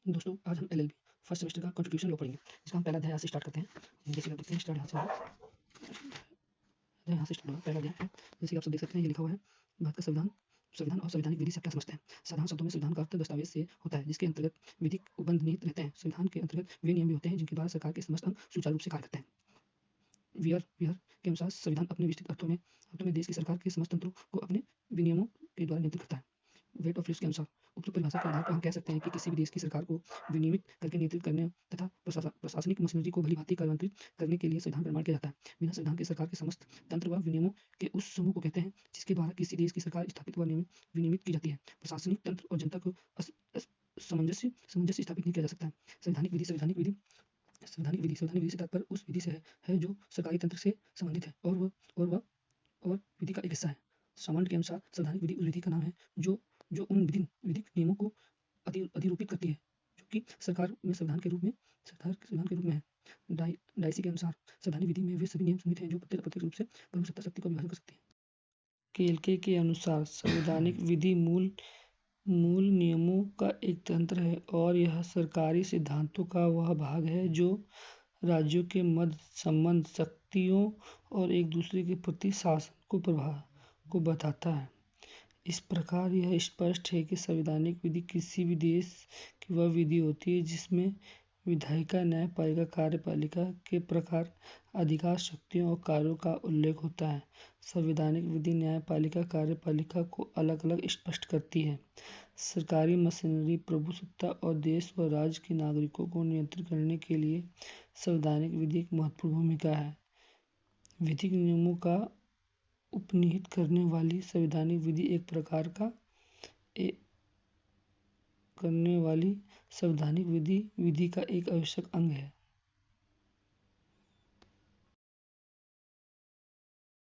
दोस्तों आज हम एलएलबी फर्स्ट सेमेस्टर का कॉन्स्टिट्यूशन लॉ पढ़ेंगे। इसका हम पहला अध्याय यहाँ से स्टार्ट करते हैं। जैसे आप देखते हैं स्टार्ट यहाँ से होगा, यहाँ से स्टार्ट होगा पहला अध्याय है। जैसे कि आप सब देख सकते हैं ये लिखा हुआ है भारत का संविधान। संविधान और संवैधानिक विधि से क्या समझते हैं। साधारण शब्दों में संविधान का अर्थ दस्तावेज से होता है जिसके अंतर्गत विधिक उपबंध निहित रहते हैं। संविधान के अंतर्गत वे नियम भी होते हैं जिनके द्वारा सरकार के समस्त अंग सुचारू रूप से कार्य करते हैं। वियर के अनुसार संविधान अपने विस्तृत अर्थों में देश की सरकार के समस्त तंत्रों को अपने विनियमों के द्वारा नियंत्रित करता है। वेट ऑफ लिस्ट के अनुसार उपयुक्त परिभाषा के आधार पर हम कह सकते हैं कि किसी भी देश की सरकार को विनियमित करके नियंत्रित करने तथा प्रशासनिक मशीनरी को भलीभांति कार्यान्वित करने के लिए संविधान निर्माण किया जाता है। बिना संविधान के सरकार के समस्त तंत्र व विनियमों के उस समूह को कहते हैं जिसके द्वारा किसी देश की सरकार स्थापित व विनियमित की जाती है। प्रशासनिक तंत्र और जनता को सामंजस्य स्थापित नहीं किया जा सकता है। संवैधानिक विधि से तात्पर्य उस विधि से है जो सरकारी तंत्र से संबंधित है और विधि का एक हिस्सा है। सामान्य के अनुसार संवैधानिक विधि उस विधि का नाम है जो उन विधिक नियमों को अधिरूपित करती है जो कि सरकार में संविधान के रूप में है। डाइसी के अनुसार संवैधानिक विधि में वे सभी नियम सम्मिलित हैं जो प्रत्यक्ष रूप से प्रभु सत्ता शक्ति का विभाजन कर सकते हैं। केल्के के अनुसार संवैधानिक विधि मूल नियमों का एक तंत्र है और यह सरकारी सिद्धांतों का वह भाग है जो राज्यों के मध्य संबंध, शक्तियों और एक दूसरे के प्रति शासन को बताता है। इस प्रकार यह स्पष्ट है कि संवैधानिक विधि किसी भी देश की वह विधि होती है जिसमें विधायिका, न्यायपालिका, कार्यपालिका के प्रकार, अधिकार, शक्तियों और कार्यों का उल्लेख होता है। संवैधानिक विधि न्यायपालिका, कार्यपालिका को अलग अलग स्पष्ट करती है। सरकारी मशीनरी, प्रभुसत्ता और देश व राज्य के नागरिकों को नियंत्रित करने के लिए संवैधानिक विधि एक महत्वपूर्ण भूमिका है। विधिक नियमों का उपनिहित करने वाली संवैधानिक विधि एक प्रकार का करने वाली संवैधानिक विधि का एक आवश्यक अंग है।